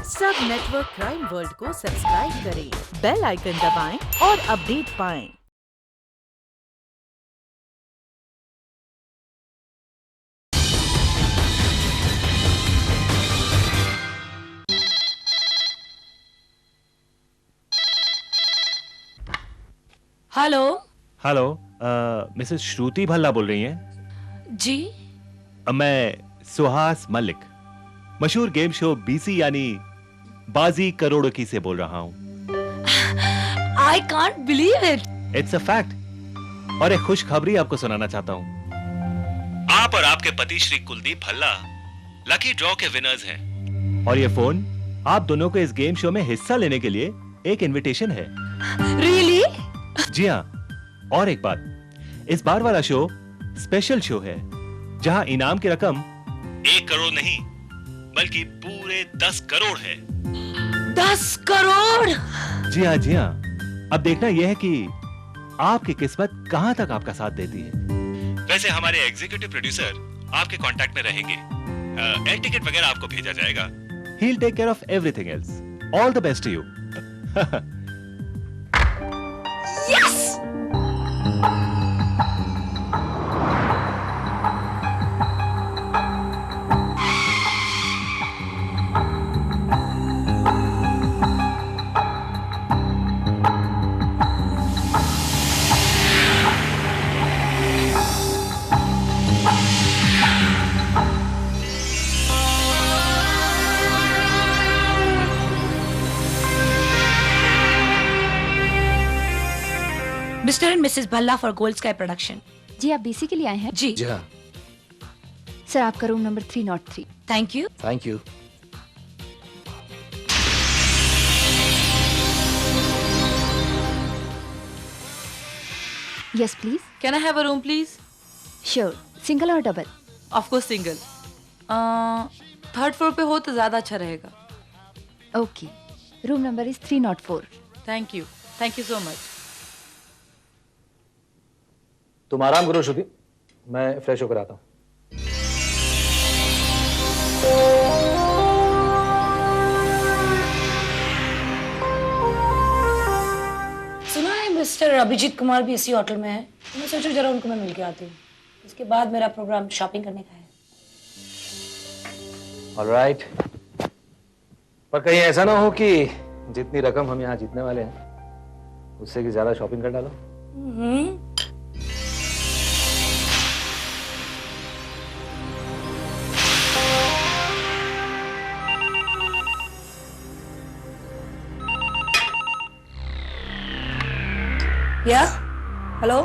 सब network crime world को subscribe करें, बेल आइकन दबाएं और अपडेट पाएं। हेलो। हेलो, मिसेस श्रुति भल्ला बोल रही हैं? जी। मैं सुहास मलिक, मशहूर गेम शो बीसी यानी बाजी करोड़ों की से बोल रहा हूं। I can't believe it. It's a fact. और एक खुशखबरी आपको सुनाना चाहता हूं। आप और आपके पति श्री कुलदीप भल्ला लकी ड्रॉ के विनर्स हैं। और ये फोन आप दोनों को इस गेम शो में हिस्सा लेने के लिए एक इनविटेशन है। रियली? जी हाँ, और एक बात, इस बार वाला शो स्पेशल शो है जहां इनाम की रकम 1 करोड़ नहीं बल्कि पूरे 10 करोड़ है। 10 करोड़? जी हाँ, जी हाँ। अब देखना यह है कि आपकी किस्मत कहां तक आपका साथ देती है। वैसे हमारे एग्जीक्यूटिव प्रोड्यूसर आपके कांटेक्ट में रहेंगे। एयर टिकट वगैरह आपको भेजा जाएगा। He'll take care of everything else. All the best to you. Yes! Mister and missus Bhalla for gold sky production. जी, आप बीसी के लिए आए हैं? जी। जी हाँ। सर, आपका room number 303। Thank you. Thank you. Yes please. Can I have a room please? Sure. Single और double? Of course single. Third floor पे हो तो ज्यादा अच्छा रहेगा। Okay. Room number is 304। Thank you so much. तुम आराम करो श्रुति, मैं फ्रेश होकर आता हूँ। सुना है मिस्टर अभिजीत कुमार भी इसी होटल में है। मैं सोचूं जरा उनको मैं मिल के आती हूँ। इसके बाद मेरा प्रोग्राम शॉपिंग करने का है। ऑलराइट। पर कहीं ऐसा ना हो कि जितनी रकम हम यहाँ जीतने वाले हैं उससे की ज्यादा शॉपिंग कर डालो। या? हेलो?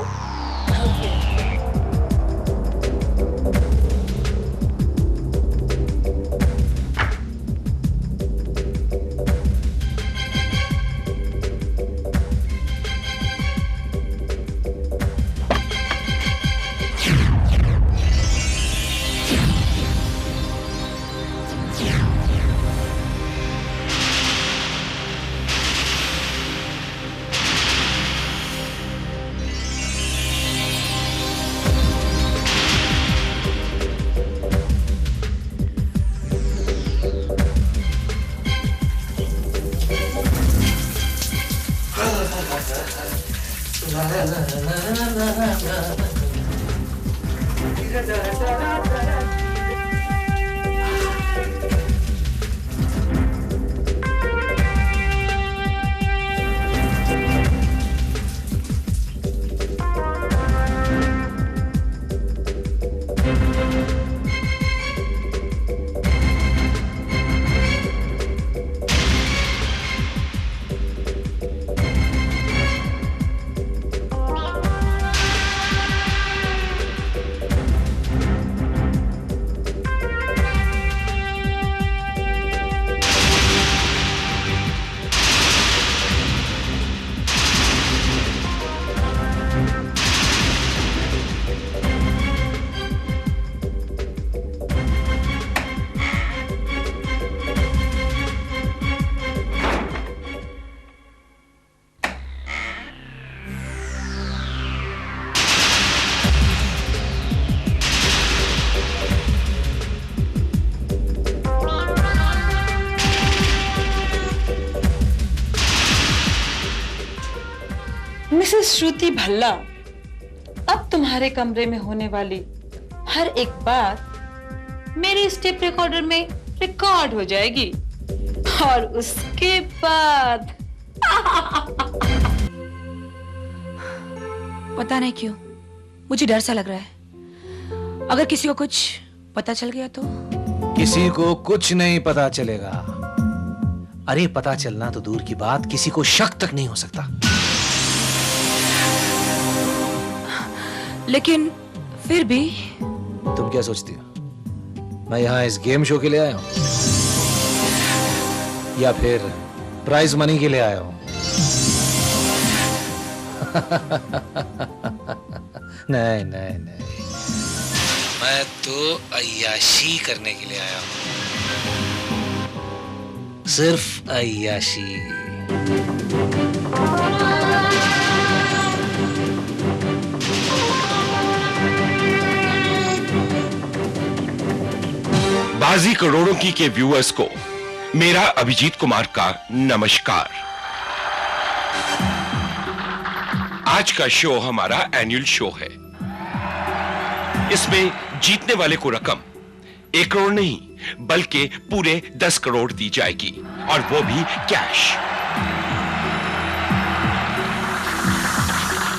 मिसेस श्रुति भल्ला, अब तुम्हारे कमरे में होने वाली हर एक बात मेरे स्टेप रिकॉर्डर में रिकॉर्ड हो जाएगी और उसके बाद पता नहीं क्यों मुझे डर सा लग रहा है। अगर किसी को कुछ पता चल गया तो? किसी को कुछ नहीं पता चलेगा। अरे पता चलना तो दूर की बात, किसी को शक तक नहीं हो सकता। लेकिन फिर भी तुम क्या सोचती हो, मैं यहां इस गेम शो के लिए आया हूं या फिर प्राइज मनी के लिए आया हूं? नहीं नहीं नहीं, मैं तो अय्याशी करने के लिए आया हूं, सिर्फ अय्याशी। बाजी करोड़ों की के व्यूअर्स को मेरा अभिजीत कुमार का नमस्कार। आज का शो हमारा एनुअल शो है। इसमें जीतने वाले को रकम 1 करोड़ नहीं बल्कि पूरे 10 करोड़ दी जाएगी, और वो भी कैश।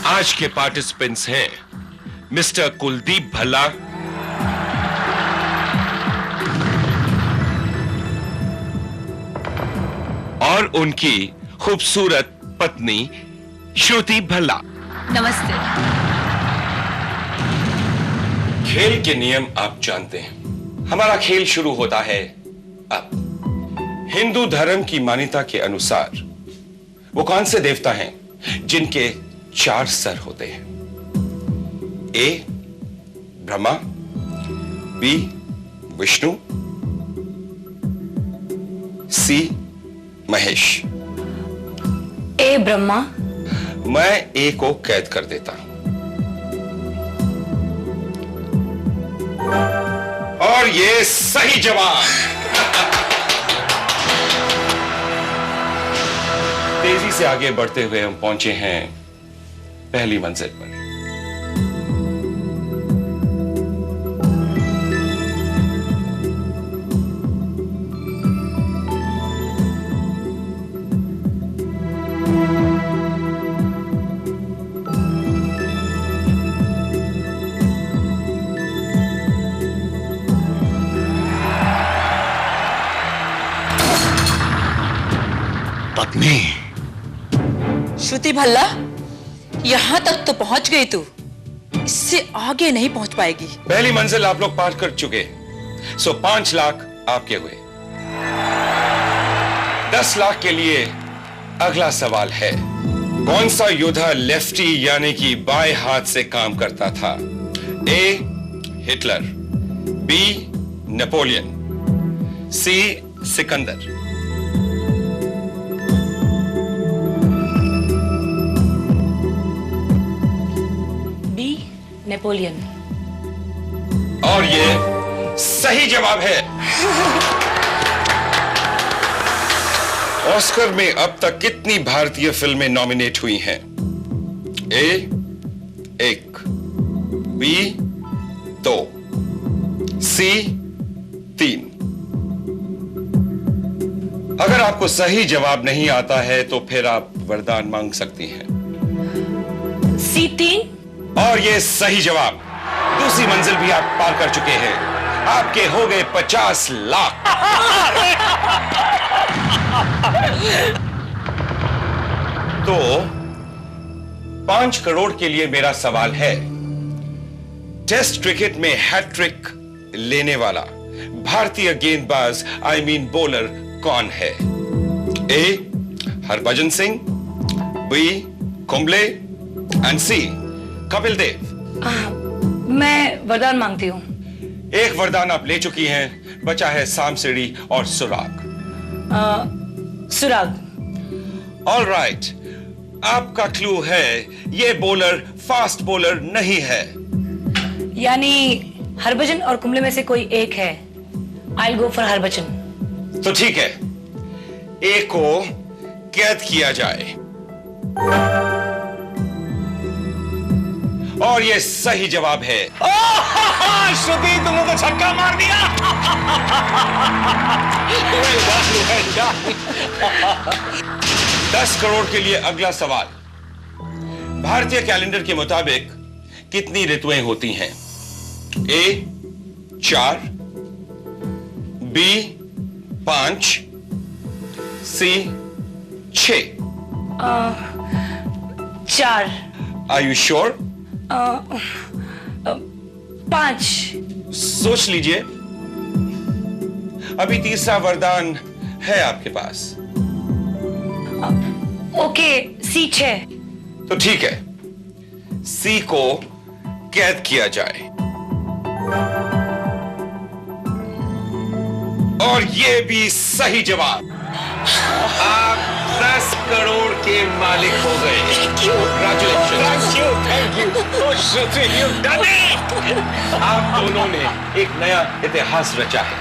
आज के पार्टिसिपेंट्स हैं मिस्टर कुलदीप भल्ला, और उनकी खूबसूरत पत्नी श्रुति भल्ला। नमस्ते। खेल के नियम आप जानते हैं। हमारा खेल शुरू होता है अब। हिंदू धर्म की मान्यता के अनुसार वो कौन से देवता हैं जिनके 4 सर होते हैं? ए ब्रह्मा, बी विष्णु, सी महेश। ए ब्रह्मा। मैं ए को कैद कर देता हूं, और ये सही जवाब। तेजी से आगे बढ़ते हुए हम पहुंचे हैं पहली मंजिल पर। पत्नी श्रुति भल्ला, यहां तक तो पहुंच गई तू, इससे आगे नहीं पहुंच पाएगी। पहली मंजिल आप लोग पार कर चुके, सो 5 लाख आपके हुए। 10 लाख के लिए अगला सवाल है, कौन सा योद्धा लेफ्टी यानी कि बाएं हाथ से काम करता था? A Hitler, B Napoleon, C Sikandar. Napoleon. और ये सही जवाब है। ऑस्कर में अब तक कितनी भारतीय फिल्में नॉमिनेट हुई हैं? ए 1, बी 2, सी 3। अगर आपको सही जवाब नहीं आता है तो फिर आप वरदान मांग सकती हैं। सी 3। और ये सही जवाब। दूसरी मंजिल भी आप पार कर चुके हैं, आपके हो गए 50 लाख। तो 5 करोड़ के लिए मेरा सवाल है, टेस्ट क्रिकेट में हैट्रिक लेने वाला भारतीय गेंदबाज बोलर कौन है? ए हरभजन सिंह, बी कुंबले एंड सी कपिल देव। मैं वरदान मांगती हूँ। एक वरदान आप ले चुकी हैं, बचा है सांप-सीढ़ी और सुराग। सुराग। ऑल राइट, आपका क्लू है ये बोलर फास्ट बोलर नहीं है। यानी हरभजन और कुंबले में से कोई एक है। I'll go for Harbhajan. तो ठीक है, ए को कैद किया जाए। और ये सही जवाब है। श्रुति, तुमने तो छक्का मार दिया। well done. 10 करोड़ के लिए अगला सवाल। भारतीय कैलेंडर के मुताबिक कितनी ऋतुएं होती हैं? A 4, B 5, C 6। 4, Are you sure? 5। सोच लीजिए। अभी तीसरा वरदान है आपके पास। Okay, C 6। तो ठीक है, सी को कैद किया जाए। और ये भी सही जवाब। आप 10 करोड़ के मालिक हो गए। आप दोनों ने एक नया इतिहास रचा है।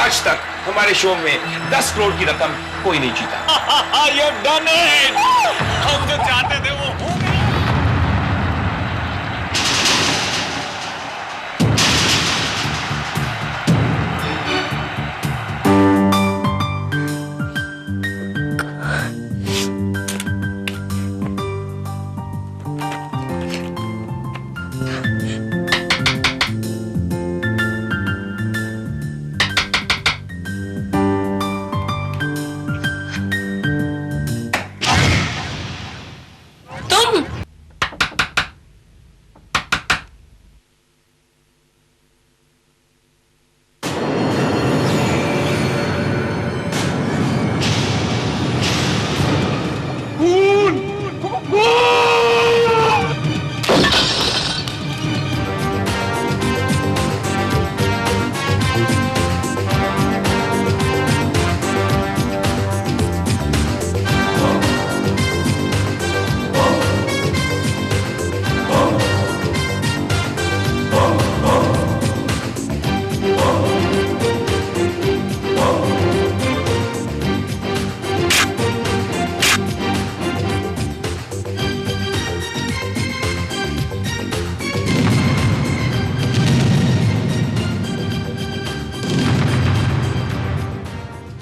आज तक हमारे शो में 10 करोड़ की रकम कोई नहीं जीता। You've done it. हम जो चाहते थे वो हो गया।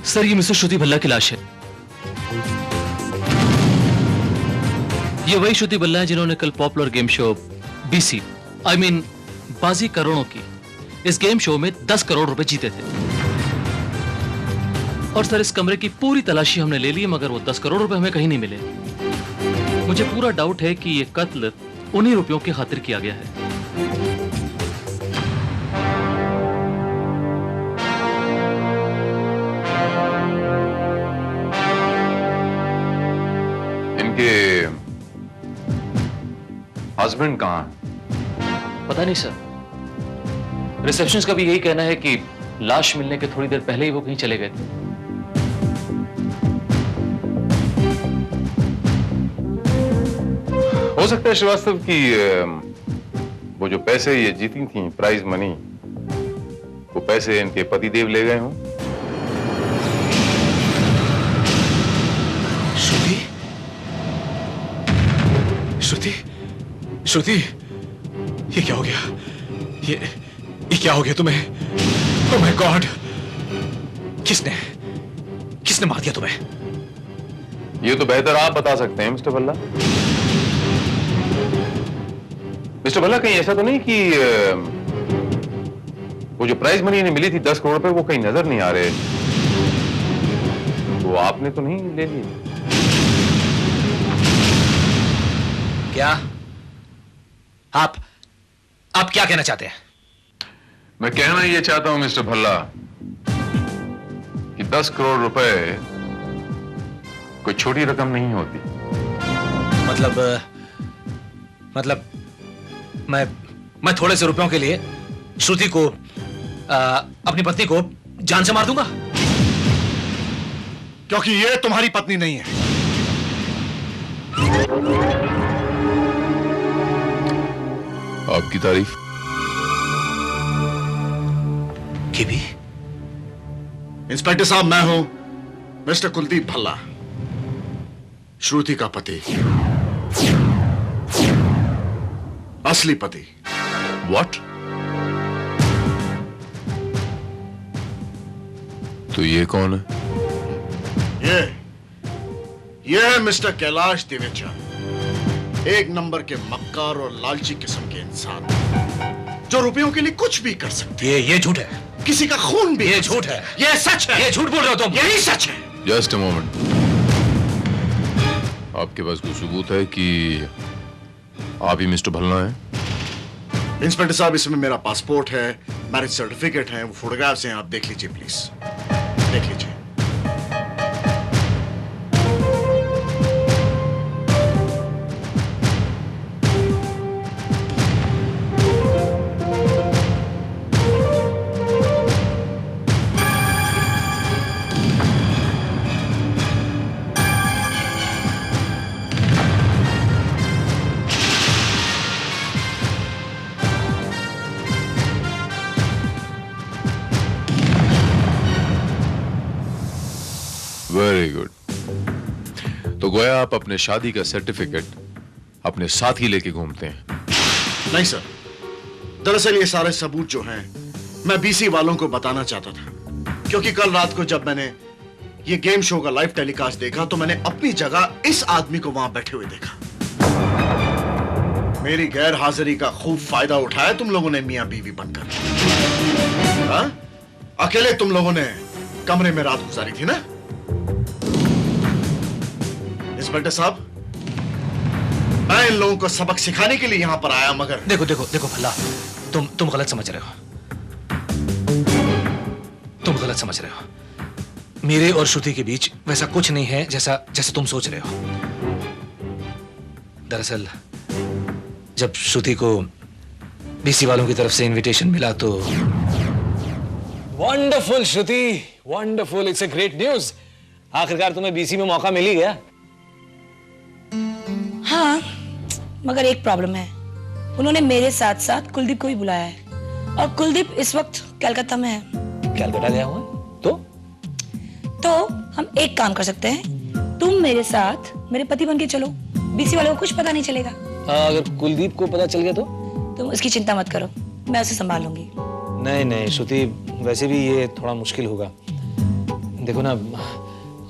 सर, ये मिसेस श्रुति भल्ला की लाश है। ये वही श्रुति भल्ला है जिन्होंने कल पॉपुलर गेम शो बीसी बाजी करोड़ों की इस गेम शो में 10 करोड़ रुपए जीते थे। और सर, इस कमरे की पूरी तलाशी हमने ले ली, मगर वो 10 करोड़ रुपए हमें कहीं नहीं मिले। मुझे पूरा डाउट है कि ये कत्ल उन्हीं रुपयों की खातिर किया गया है। हस्बैंड कहाँ? पता नहीं सर। रिसेप्शनिस्ट का भी यही कहना है कि लाश मिलने के थोड़ी देर पहले ही वो कहीं चले गए थे। हो सकता है श्रीवास्तव की वो जो पैसे ये जीती थी, प्राइज मनी, वो पैसे इनके पतिदेव ले गए हों। श्रुति, श्रुति, श्रुति, ये क्या हो गया? ये क्या हो गया तुम्हें? ओह माय गॉड! किसने मार दिया तुम्हें? ये तो बेहतर आप बता सकते हैं मिस्टर भल्ला। मिस्टर भल्ला, कहीं ऐसा तो नहीं कि वो जो प्राइज मनी इन्हें मिली थी 10 करोड़ रुपए, वो कहीं नजर नहीं आ रहे? वो आपने तो नहीं ले ली? क्या आप क्या कहना चाहते हैं? मैं कहना ये चाहता हूं मिस्टर भल्ला कि 10 करोड़ रुपए कोई छोटी रकम नहीं होती। मतलब मैं थोड़े से रुपयों के लिए श्रुति को अपनी पत्नी को जान से मार दूंगा? क्योंकि ये तुम्हारी पत्नी नहीं है। आपकी तारीफ। भी इंस्पेक्टर साहब, मैं हूं मिस्टर कुलदीप भल्ला, श्रुति का पति। असली पति। व्हाट? तो ये कौन है? ये है मिस्टर कैलाश दिवेचा, एक नंबर के मक्कार और लालची किस्म के इंसान जो रुपयों के लिए कुछ भी कर सकते हैं। ये झूठ है, किसी का खून भी। ये झूठ है, ये सच है। ये झूठ बोल रहे हो तुम। यही सच है। जस्ट अ मोमेंट, आपके पास कोई सबूत है कि आप ही मिस्टर भल्ला हैं? इंस्पेक्टर साहब, इसमें मेरा पासपोर्ट है, मैरिज सर्टिफिकेट है, वो फोटोग्राफ्स हैं, आप देख लीजिए प्लीज, देख लीजिए। Very good. तो गोया आप अपने शादी का सर्टिफिकेट अपने साथ ही लेके घूमते हैं? नहीं सर, दरअसल ये सारे सबूत जो हैं मैं बीसी वालों को बताना चाहता था, क्योंकि कल रात को जब मैंने ये गेम शो का लाइव टेलीकास्ट देखा तो मैंने अपनी जगह इस आदमी को वहां बैठे हुए देखा। मेरी गैर हाजिरी का खूब फायदा उठाया तुम लोगों ने मियां बीवी बनकर। हाँ? अकेले तुम लोगों ने कमरे में रात गुजारी थी ना? इंस्पेक्टर साहब, मैं इन लोगों को सबक सिखाने के लिए यहां पर आया, मगर देखो देखो देखो भल्ला, तुम गलत समझ रहे हो। तुम गलत समझ रहे हो। मेरे और श्रुति के बीच वैसा कुछ नहीं है जैसा तुम सोच रहे हो। दरअसल जब श्रुति को बीसी वालों की तरफ से इनविटेशन मिला तो wonderful Shruti, wonderful, it's a great news. आखिरकार तुम्हें बीसी में मौका मिल ही गया। हाँ, मगर एक प्रॉब्लम है, उन्होंने मेरे साथ साथ कुलदीप को भी बुलाया है और कुलदीप इस वक्त कलकत्ता में है। कलकत्ता गया हुआ तो हम एक काम कर सकते हैं, तुम मेरे साथ मेरे पति बन के चलो, बीसी वालों को कुछ पता नहीं चलेगा। अगर कुलदीप को पता चल गया तो? तुम उसकी चिंता मत करो, मैं उसे संभाल लूंगी। नहीं नहीं श्रुति, वैसे भी ये थोड़ा मुश्किल होगा। देखो ना,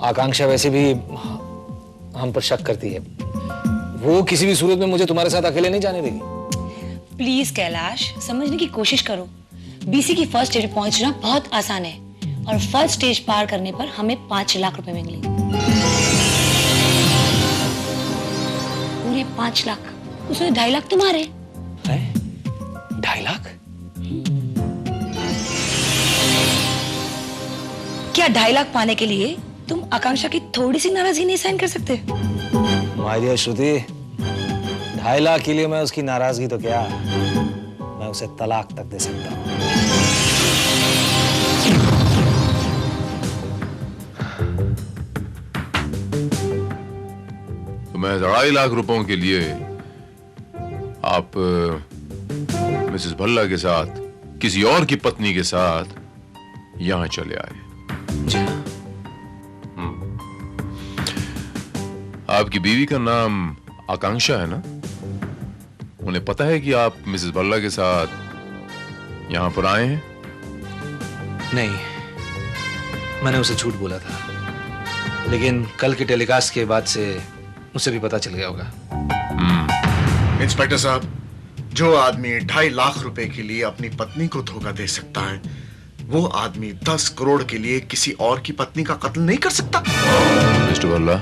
आकांक्षा वैसे भी हम पर शक करती है। वो किसी भी सूरत में मुझे तुम्हारे साथ अकेले नहीं जाने देगी। प्लीज कैलाश, समझने की कोशिश करो। बीसी की फर्स्ट स्टेज पहुंचना बहुत आसान है और फर्स्ट स्टेज पार करने पर हमें 5 लाख रुपए मिलेंगे। पूरे 5 लाख, उसमें 2.5 लाख तुम्हारे। 2.5 लाख? क्या 2.5 लाख पाने के लिए तुम आकांक्षा की थोड़ी सी नाराजगी नहीं सहन कर सकते? माय डियर श्रुति, 2.5 लाख के लिए मैं उसकी नाराजगी तो क्या, मैं उसे तलाक तक दे सकता हूं। तो मैं 2.5 लाख रुपयों के लिए आप मिसेस भल्ला के साथ किसी और की पत्नी के साथ यहां चले आए? आपकी बीवी का नाम आकांक्षा है ना? उन्हें पता है कि आप मिसेस भल्ला के साथ यहां पर आए हैं? नहीं, मैंने उसे झूठ बोला था, लेकिन कल के टेलीकास्ट के बाद से उसे भी पता चल गया होगा। इंस्पेक्टर साहब, जो आदमी 2.5 लाख रुपए के लिए अपनी पत्नी को धोखा दे सकता है, वो आदमी 10 करोड़ के लिए किसी और की पत्नी का कत्ल नहीं कर सकता। मिस्टर भल्ला,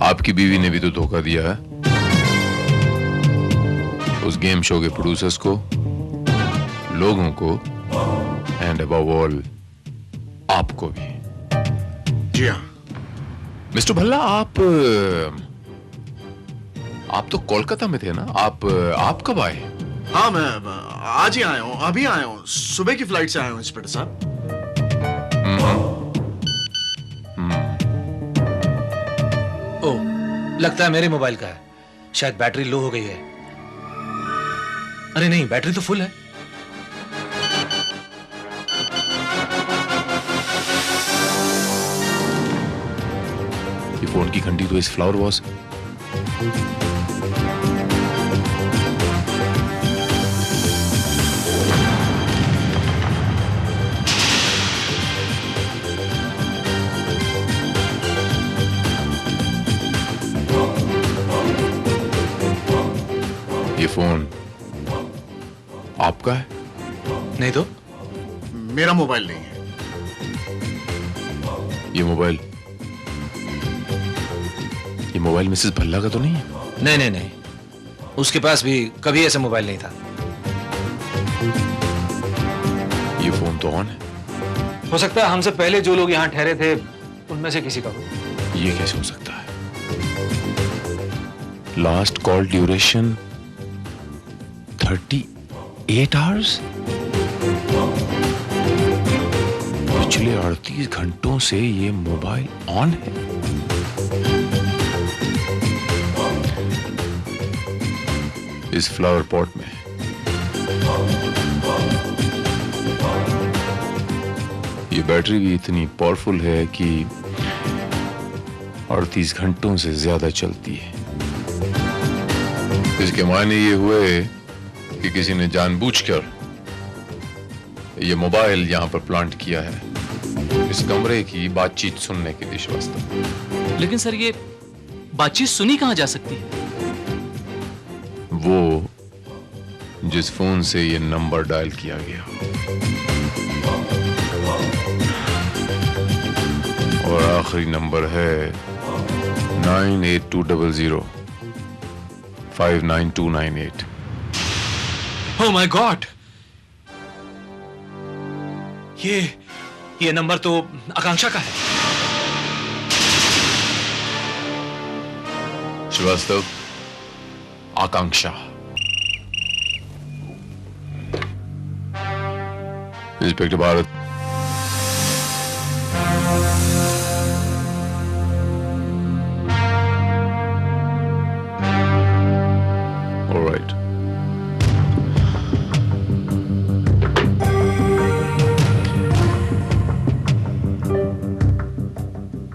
आपकी बीवी ने भी तो धोखा दिया है उस गेम शो के प्रोड्यूसर्स को, लोगों को, एंड अबव ऑल आपको भी। जी हाँ। मिस्टर भल्ला, आप तो कोलकाता में थे ना? आप कब आए? हाँ, मैं आज ही आया हूँ, अभी आया हूँ, सुबह की फ्लाइट से आया हूँ इंस्पेक्टर साहब। ओ, लगता है मेरे मोबाइल का है, शायद बैटरी लो हो गई है। अरे नहीं, बैटरी तो फुल है। ये फोन की घंटी तो इस फ्लावर वॉस। फोन आपका है? नहीं तो? मेरा मोबाइल नहीं है। ये मोबाइल मिसेस भल्ला का तो नहीं है? नहीं नहीं नहीं, उसके पास भी कभी ऐसा मोबाइल नहीं था। ये फोन तो ऑन है। हो सकता है हमसे पहले जो लोग यहाँ ठहरे थे उनमें से किसी का हो। ये कैसे हो सकता है? Last call duration 38 hours. पिछले 38 घंटों से ये मोबाइल ऑन है। इस फ्लावर पॉट में ये बैटरी भी इतनी पावरफुल है कि 38 घंटों से ज्यादा चलती है। इसके मायने ये हुए कि किसी ने जानबूझकर ये मोबाइल यहां पर प्लांट किया है इस कमरे की बातचीत सुनने के लिए वास्तव। लेकिन सर ये बातचीत सुनी कहां जा सकती है? वो जिस फोन से ये नंबर डायल किया गया और आखिरी नंबर है 9820059298। ओह माय गॉड, ये नंबर तो आकांक्षा का है। श्रीवास्तव, आकांक्षा। Inspector Bharat, all right.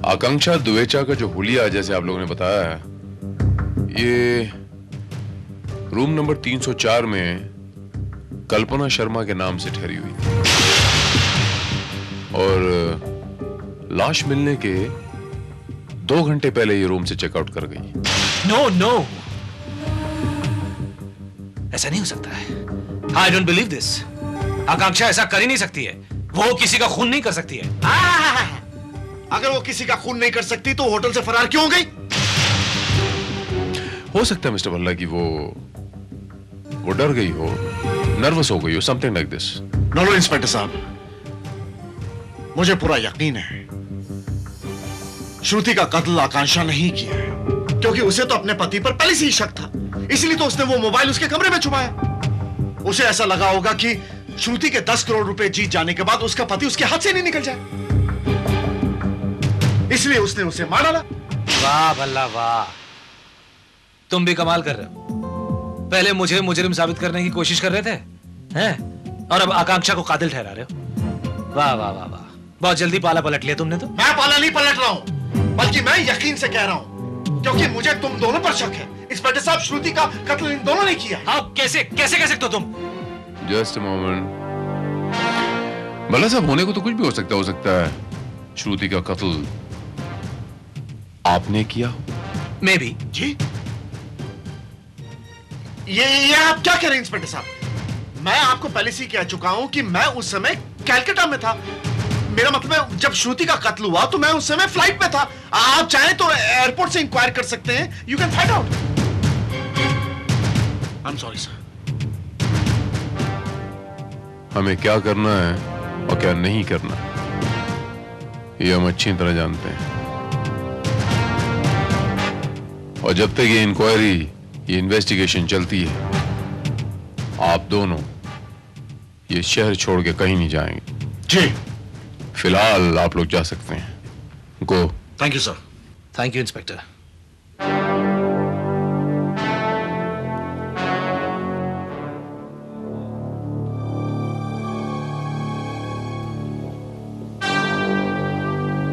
आकांक्षा दुवेचा का जो हुलिया, जैसे आप लोगों ने बताया है, ये रूम नंबर 304 में कल्पना शर्मा के नाम से ठहरी हुई थी और लाश मिलने के 2 घंटे पहले ये रूम से चेकआउट कर गई। नो, ऐसा नहीं हो सकता है। I don't believe this. Akanksha ऐसा कर ही नहीं सकती है। वो किसी का खून नहीं कर सकती है। अगर वो किसी का खून नहीं कर सकती तो होटल से फरार क्यों हो गई? हो सकता है मिस्टर भल्ला कि वो डर गई हो, नर्वस हो गई हो, something like this. No inspector साहब, मुझे पूरा यकीन है श्रुति का कत्ल आकांक्षा नहीं किया है, क्योंकि उसे तो अपने पति पर पहले से ही शक था। इसलिए तो उसने वो मोबाइल उसके कमरे में छुपाया। उसे ऐसा लगा होगा कि श्रुति के 10 करोड़ रुपए जीत जाने के बाद उसका पति उसके हाथ से नहीं निकल जाए, इसलिए उसने उसे मार डाला। वाह भल्ला वाह, तुम भी कमाल कर रहे हो। पहले मुझे मुजरिम साबित करने की कोशिश कर रहे थे, हैं? और अब आकांक्षा को कातिल ठहरा रहे हो। वाह वाह वाह वाह, बहुत जल्दी पाला पलट लिया तुमने तो। मैं पाला नहीं पलट रहा हूं, बल्कि मैं यकीन से कह रहा हूं, क्योंकि मुझे तुम दोनों पर शक है। इंस्पेक्टर साहब, श्रुति का कत्ल इन दोनों ने किया। हाँ, कैसे कह सकते हो तुम? Just a moment. भला साहब, होने को तो कुछ भी हो सकता है। श्रुति का कत्ल आपने किया? मैं भी। जी, ये आप क्या कह रहे हैं इंस्पेक्टर साहब? मैं आपको पहले से ही कह चुका हूं कि मैं उस समय कलकत्ता में था। मेरा मतलब है, जब श्रुति का कत्ल हुआ तो मैं उस समय फ्लाइट पे था। आप चाहें तो एयरपोर्ट से इंक्वायर कर सकते हैं। You can find out. I am sorry sir. हमें क्या करना है और क्या नहीं करना, ये हम अच्छी तरह जानते हैं। और जब तक ये इंक्वायरी, ये इन्वेस्टिगेशन चलती है, आप दोनों ये शहर छोड़ के कहीं नहीं जाएंगे। जी। फिलहाल आप लोग जा सकते हैं। Go. Thank you sir. Thank you inspector.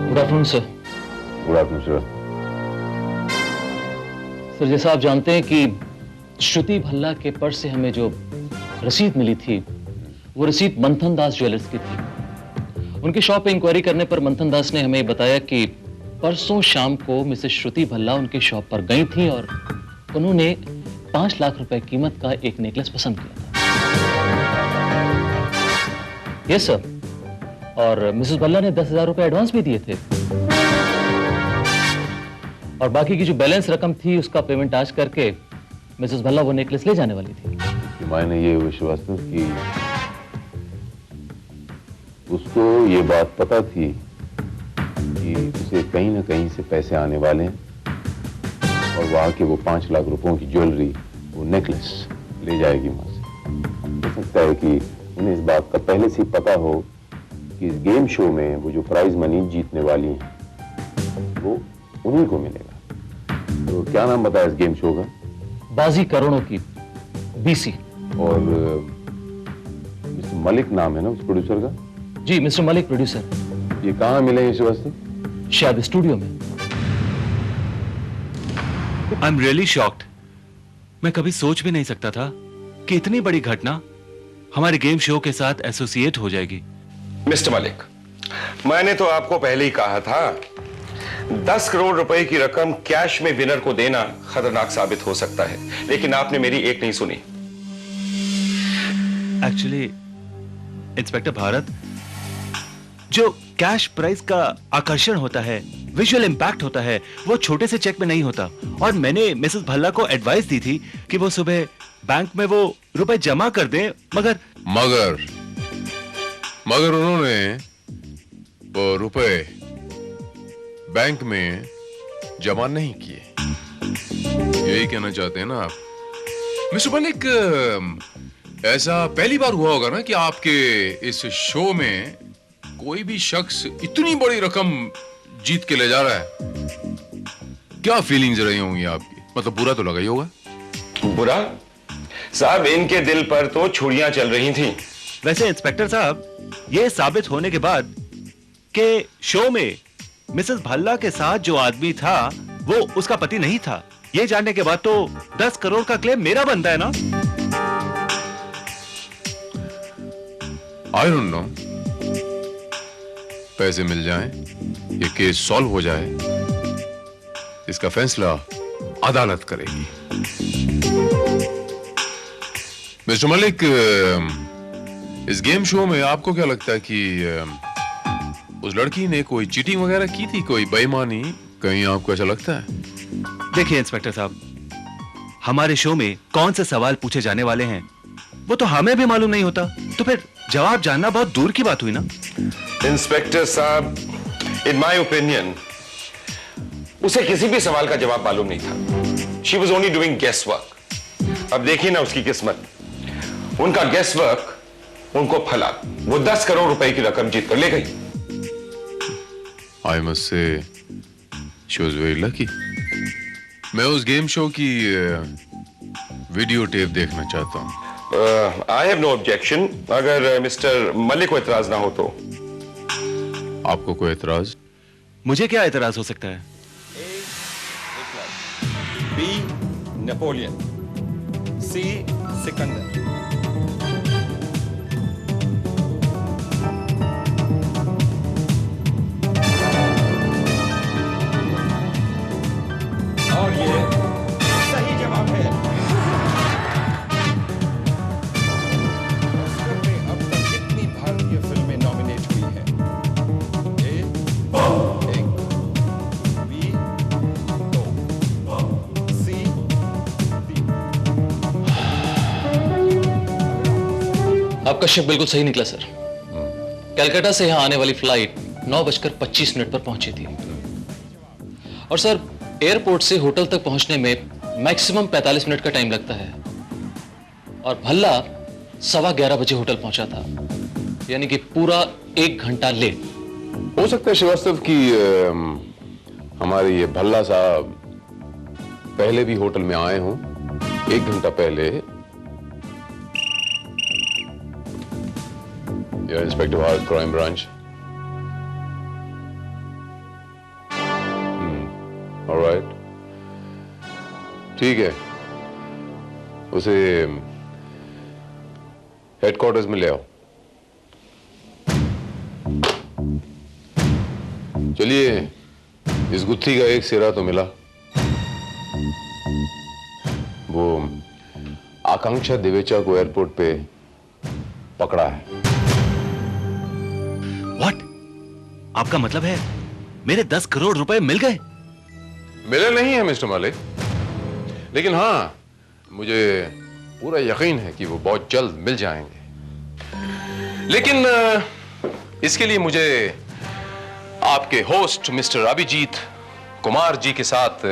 Good afternoon sir. Good afternoon sir. Sir, जैसा आप जानते हैं कि श्रुति भल्ला के पर्स से हमें जो रसीद मिली थी, वो रसीद मंथन दास ज्वेलर्स की थी। उनकी शॉप पे इंक्वायरी करने पर मंथन दास ने हमें बताया कि परसों शाम को मिसेस श्रुति भल्ला उनकी शॉप पर गई थी और उन्होंने 5 लाख रुपए कीमत का एक नेकलेस पसंद किया था। यस सर, और मिसेस भल्ला ने 10,000 रुपए एडवांस भी दिए थे, और बाकी की जो बैलेंस रकम थी उसका पेमेंट आज करके मिसेस भल्ला वो नेकलेस ले जाने वाली थी। मायने ये हुए श्रीवास्तव कि उसको ये बात पता थी कि उसे कहीं ना कहीं से पैसे आने वाले हैं, और वहां के वो 5 लाख रुपयों की ज्वेलरी, वो नेकलेस ले जाएगी वहां से। हो सकता है कि उन्हें इस बात का पहले से ही पता हो कि इस गेम शो में वो जो प्राइज मनी जीतने वाली है वो उन्हीं को मिलेगा। तो क्या नाम बताया इस गेम शो का? बाजी करोड़ों की, बीसी। और मिस्टर मलिक नाम है ना उस प्रोड्यूसर का? जी, मिस्टर मलिक प्रोड्यूसर। ये कहाँ मिलेंगे श्रीवास्तव? शायद स्टूडियो में। I am really shocked. मैं कभी सोच भी नहीं सकता था कि इतनी बड़ी घटना हमारे गेम शो के साथ एसोसिएट हो जाएगी। मिस्टर मलिक, मैंने तो आपको पहले ही कहा था 10 करोड़ रुपए की रकम कैश में विनर को देना खतरनाक साबित हो सकता है, लेकिन आपने मेरी एक नहीं सुनी। एक्चुअली इंस्पेक्टर भारत, जो कैश प्राइस का आकर्षण होता है, विजुअल इंपैक्ट होता है, वो छोटे से चेक में नहीं होता। और मैंने मिसेस भल्ला को एडवाइस दी थी कि वो सुबह बैंक में वो रुपए जमा कर दें, मगर उन्होंने वो रुपए बैंक में जमा नहीं किए। यही कहना चाहते हैं ना आप? मिस्टर मलिक, ऐसा पहली बार हुआ होगा ना कि आपके इस शो में कोई भी शख्स इतनी बड़ी रकम जीत के ले जा रहा है। क्या फीलिंग्स रही होंगी आपकी? मतलब बुरा तो लगा ही होगा। बुरा? साहब, इनके दिल पर तो छुरियां चल रही थी। वैसे इंस्पेक्टर साहब, ये साबित होने के बाद कि शो में मिसेस भल्ला के साथ जो आदमी था वो उसका पति नहीं था, ये जानने के बाद तो 10 करोड़ का क्लेम मेरा बनता है ना। आई डोंट नो, पैसे मिल जाएं, ये केस सॉल्व हो जाए, इसका फैसला अदालत करेगी। मिस्टर मलिक, इस गेम शो में आपको क्या लगता है कि उस लड़की ने कोई चीटिंग वगैरह की थी, कोई बेईमानी? कहीं आपको ऐसा लगता है? देखिए इंस्पेक्टर साहब, हमारे शो में कौन से सवाल पूछे जाने वाले हैं वो तो हमें भी मालूम नहीं होता, तो फिर जवाब जानना बहुत दूर की बात हुई ना। इंस्पेक्टर साहब, इन माय ओपिनियन उसे किसी भी सवाल का जवाब मालूम नहीं था। She was only doing guess work. अब देखिए ना उसकी किस्मत, उनका गेस वर्क उनको फला, वो 10 करोड़ रुपए की रकम जीत कर ले गई। I must say, she was very lucky. मैं उस गेम शो की वीडियो टेप देखना चाहता हूँ। आई हैव नो ऑब्जेक्शन, अगर मिस्टर मलिक को एतराज ना हो तो। आपको कोई एतराज? मुझे क्या एतराज हो सकता है? B Napoleon, C Sikandar. और ये सही जवाब है। ऑस्कर में अब तक कितनी भारतीय फिल्में नॉमिनेट हुई हैं? ए 1, बी 2, सी 3। आपका शक बिल्कुल सही निकला सर। कलकत्ता से यहां आने वाली फ्लाइट 9:25 पर पहुंची थी, और सर एयरपोर्ट से होटल तक पहुंचने में मैक्सिमम 45 मिनट का टाइम लगता है, और भल्ला 11:15 बजे होटल पहुंचा था, यानी कि पूरा 1 घंटा लेट। हो सकता है श्रीवास्तव कि हमारे ये भल्ला साहब पहले भी होटल में आए हों 1 घंटा पहले। या inspector Bharat, crime branch. Alright, ठीक है, उसे हेडक्वार्टर्स में ले आओ। चलिए, इस गुत्थी का एक सिरा तो मिला, वो आकांक्षा दिवेचा को एयरपोर्ट पे पकड़ा है। व्हाट? आपका मतलब है मेरे 10 करोड़ रुपए मिल गए? मिले नहीं है मिस्टर मलिक, लेकिन हां मुझे पूरा यकीन है कि वो बहुत जल्द मिल जाएंगे। लेकिन इसके लिए मुझे आपके होस्ट मिस्टर अभिजीत कुमार जी के साथ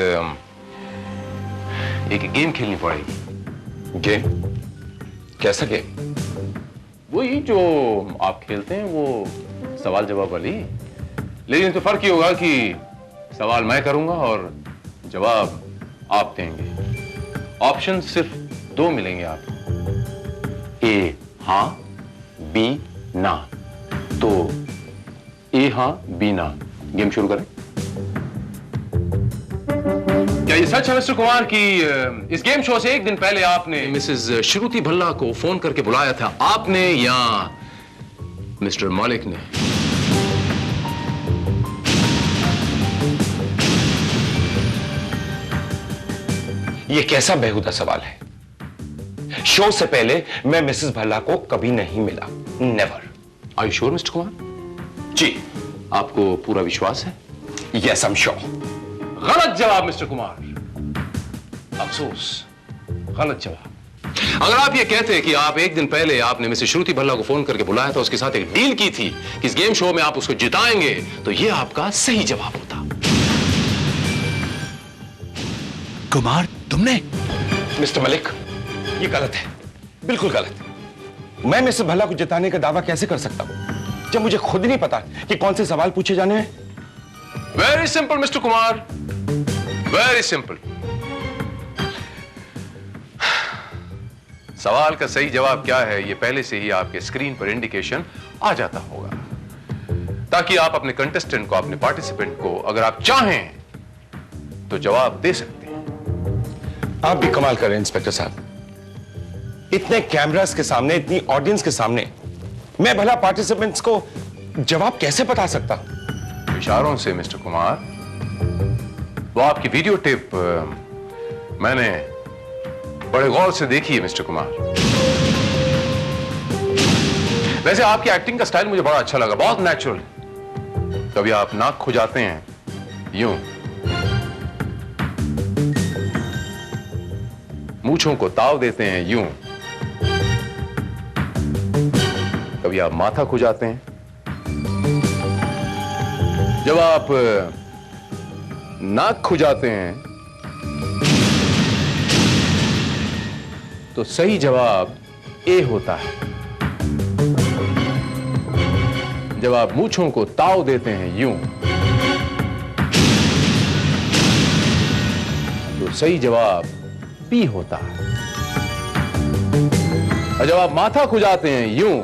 एक गेम खेलनी पड़ेगी। गेम? कैसा गेम? वही जो आप खेलते हैं, वो सवाल जवाब वाली। लेकिन तो फर्क ये होगा कि सवाल मैं करूंगा और जवाब आप देंगे। ऑप्शन सिर्फ 2 मिलेंगे आपको, ए हां, बी ना। तो ए हां, बी ना। गेम शुरू करें। क्या ये सच है मिस्टर कुमार कि इस गेम शो से एक दिन पहले आपने मिसेस श्रुति भल्ला को फोन करके बुलाया था? आपने या मिस्टर मलिक ने? ये कैसा बेहुदा सवाल है? शो से पहले मैं मिसेस भल्ला को कभी नहीं मिला। Never. Are you sure mister Kumar? जी। आपको पूरा विश्वास है? Yes, I am sure. गलत जवाब मिस्टर कुमार, अफसोस, गलत जवाब। अगर आप ये कहते हैं कि आप एक दिन पहले आपने मिसेस श्रुति भल्ला को फोन करके बुलाया था, उसके साथ एक डील की थी कि इस गेम शो में आप उसको जिताएंगे, तो ये आपका सही जवाब होता। कुमार, तुमने? मिस्टर मलिक, ये गलत है, बिल्कुल गलत। मैं मिसेस भल्ला को जिताने का दावा कैसे कर सकता हूं जब मुझे खुद नहीं पता कि कौन से सवाल पूछे जाने हैं? Very simple mister Kumar, very simple. सवाल का सही जवाब क्या है ये पहले से ही आपके स्क्रीन पर इंडिकेशन आ जाता होगा, ताकि आप अपने कंटेस्टेंट को, अपने पार्टिसिपेंट को, अगर आप चाहें तो जवाब दे सकते हैं। आप भी कमाल कर रहे हैं इंस्पेक्टर साहब। इतने कैमरास के सामने, इतनी ऑडियंस के सामने मैं भला पार्टिसिपेंट्स को जवाब कैसे बता सकता हूं? इशारों से मिस्टर कुमार। वो आपकी वीडियो टेप मैंने बड़े गौर से देखी है मिस्टर कुमार। वैसे आपकी एक्टिंग का स्टाइल मुझे बड़ा अच्छा लगा, बहुत नेचुरल। कभी आप नाक खुजाते हैं यूं, मूंछों को ताव देते हैं यूं, कभी आप माथा खुजाते हैं। जब आप नाक खुजाते हैं तो सही जवाब ए होता है। जब आप मूंछों को ताव देते हैं यूं, तो सही जवाब बी होता है। और जब आप माथा खुजाते हैं यूं,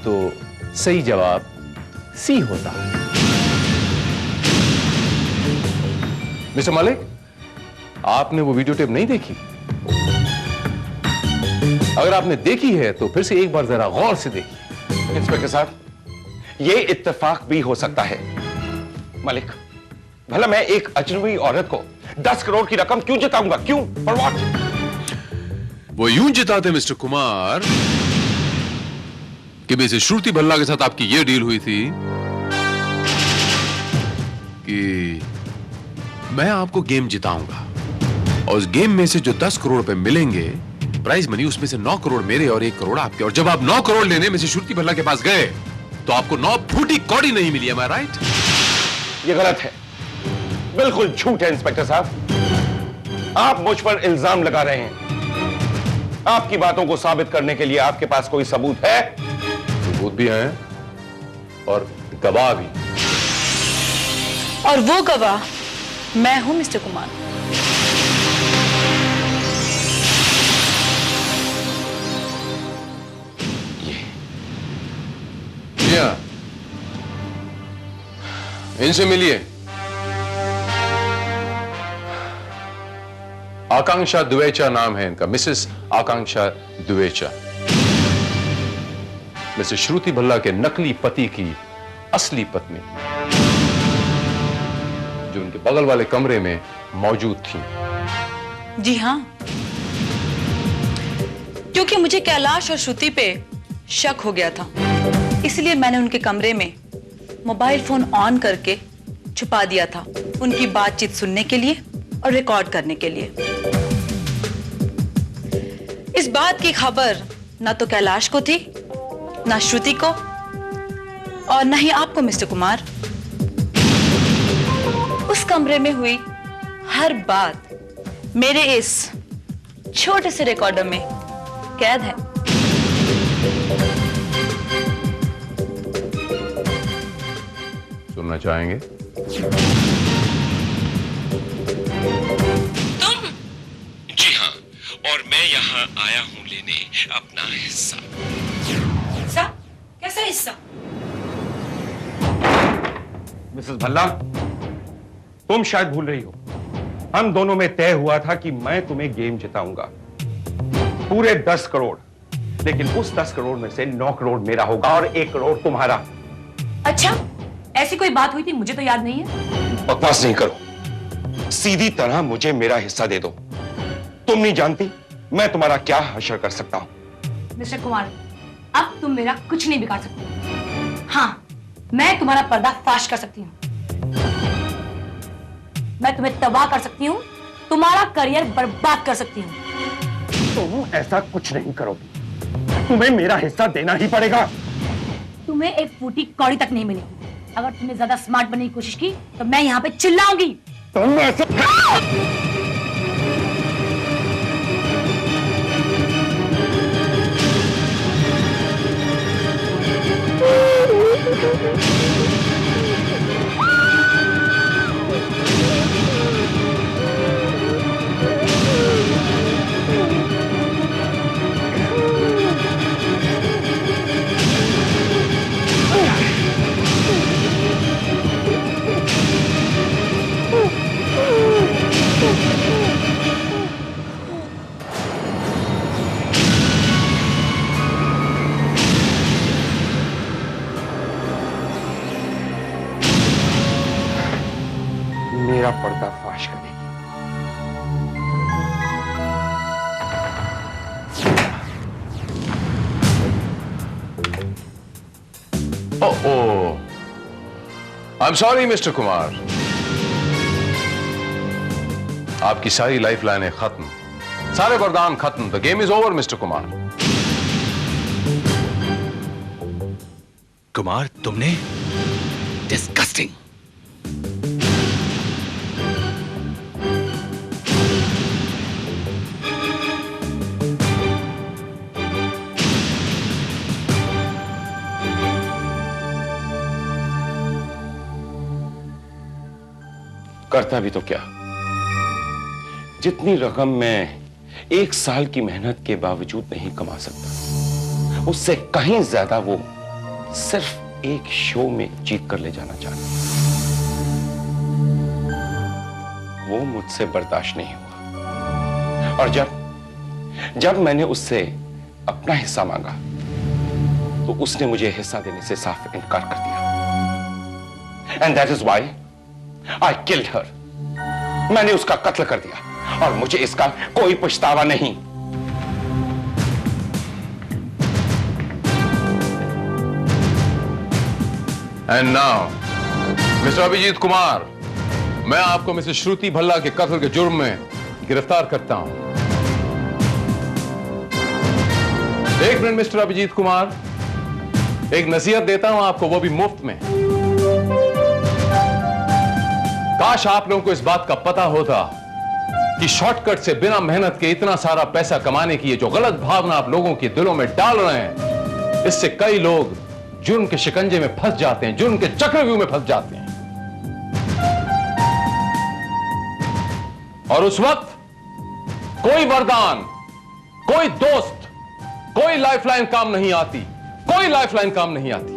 तो सही जवाब सी होता है। मिस्टर मलिक, आपने वो वीडियो टेप नहीं देखी? अगर आपने देखी है तो फिर से एक बार जरा गौर से देखिए। इंस्पेक्टर साहब, ये इत्तेफाक भी हो सकता है। मलिक, भला मैं एक अजनबी औरत को 10 करोड़ की रकम क्यों जिताऊंगा? क्यों? For what? वो यूं जिताते मिस्टर कुमार कि मिसेस श्रुति भल्ला के साथ आपकी ये डील हुई थी कि मैं आपको गेम जिताऊंगा और उस गेम में से जो 10 करोड़ रुपए मिलेंगे प्राइज मनी, उसमें से 9 करोड़ मेरे और 1 करोड़ आपके। और जब आप 9 करोड़ लेने मिसेस श्रुति भल्ला के पास गए तो आपको 9 फूटी कौड़ी नहीं मिली। एम आई राइट? ये गलत है, बिल्कुल झूठ है इंस्पेक्टर साहब। आप मुझ पर इल्जाम लगा रहे हैं। आपकी बातों को साबित करने के लिए आपके पास कोई सबूत है? सबूत भी हैं और गवाह भी। और वो गवाह मैं हूं मिस्टर कुमार। इनसे मिलिए। आकांक्षा दुवेचा नाम है इनका, मिसेस आकांक्षा दुवेचा। मिसेस श्रुति भल्ला के नकली पति की असली पत्नी, जो उनके बगल वाले कमरे में मौजूद थी। जी हाँ, क्योंकि मुझे कैलाश और श्रुति पे शक हो गया था, इसलिए मैंने उनके कमरे में मोबाइल फोन ऑन करके छुपा दिया था, उनकी बातचीत सुनने के लिए और रिकॉर्ड करने के लिए। इस बात की खबर ना तो कैलाश को थी, ना श्रुति को, और ना ही आपको मिस्टर कुमार। उस कमरे में हुई हर बात मेरे इस छोटे से रिकॉर्डर में कैद है। सुनना चाहेंगे? तुम? जी हाँ, और मैं यहाँ आया हूँ लेने अपना हिस्सा। हिस्सा? कैसा हिस्सा? मिसेस भल्ला, तुम शायद भूल रही हो, हम दोनों में तय हुआ था कि मैं तुम्हें गेम जिताऊंगा, पूरे 10 करोड़। लेकिन उस 10 करोड़ में से 9 करोड़ मेरा होगा और 1 करोड़ तुम्हारा। अच्छा, ऐसी कोई बात हुई थी? मुझे तो याद नहीं है। बकवास नहीं करो, सीधी तरह मुझे मेरा हिस्सा दे दो। तुम नहीं जानती मैं तुम्हारा क्या हश्र कर सकता हूं। मिस्टर कुमार, अब तुम मेरा कुछ नहीं बिगाड़ सकते। हाँ, मैं तुम्हारा पर्दाफाश कर सकती हूँ, मैं तुम्हें तबाह कर सकती हूँ, तुम्हारा करियर बर्बाद कर सकती हूँ। तुम ऐसा कुछ नहीं करोगी, तुम्हें मेरा हिस्सा देना ही पड़ेगा। तुम्हें एक फूटी कौड़ी तक नहीं मिलेगी। अगर तुमने ज्यादा स्मार्ट बनने की कोशिश की तो मैं यहाँ पे चिल्लाऊंगी। तुम ऐसे मेरा पर्दाफाश करेगी। Oh, I'm sorry, mister Kumar, आपकी सारी लाइफ लाइनें खत्म, सारे वरदान खत्म। The game is over mister Kumar. Kumar, तुमने डिस्गस्टिंग। करता भी तो क्या, जितनी रकम मैं 1 साल की मेहनत के बावजूद नहीं कमा सकता, उससे कहीं ज्यादा वो सिर्फ एक शो में जीत कर ले जाना चाहती। वो मुझसे बर्दाश्त नहीं हुआ, और जब मैंने उससे अपना हिस्सा मांगा तो उसने मुझे हिस्सा देने से साफ इनकार कर दिया। And that is why I killed her. मैंने उसका कत्ल कर दिया और मुझे इसका कोई पछतावा नहीं। And now Mr Abhijit Kumar, मैं आपको मिसेस श्रुति भल्ला के कत्ल के जुर्म में गिरफ्तार करता हूं। एक मिनट मिस्टर अभिजीत कुमार, एक नसीहत देता हूं आपको, वो भी मुफ्त में। काश आप लोगों को इस बात का पता होता कि शॉर्टकट से बिना मेहनत के इतना सारा पैसा कमाने की ये जो गलत भावना आप लोगों के दिलों में डाल रहे हैं, इससे कई लोग जुर्म के शिकंजे में फंस जाते हैं, जुर्म के चक्रव्यूह में फंस जाते हैं। और उस वक्त कोई वरदान, कोई दोस्त, कोई लाइफलाइन काम नहीं आती, कोई लाइफलाइन काम नहीं आती।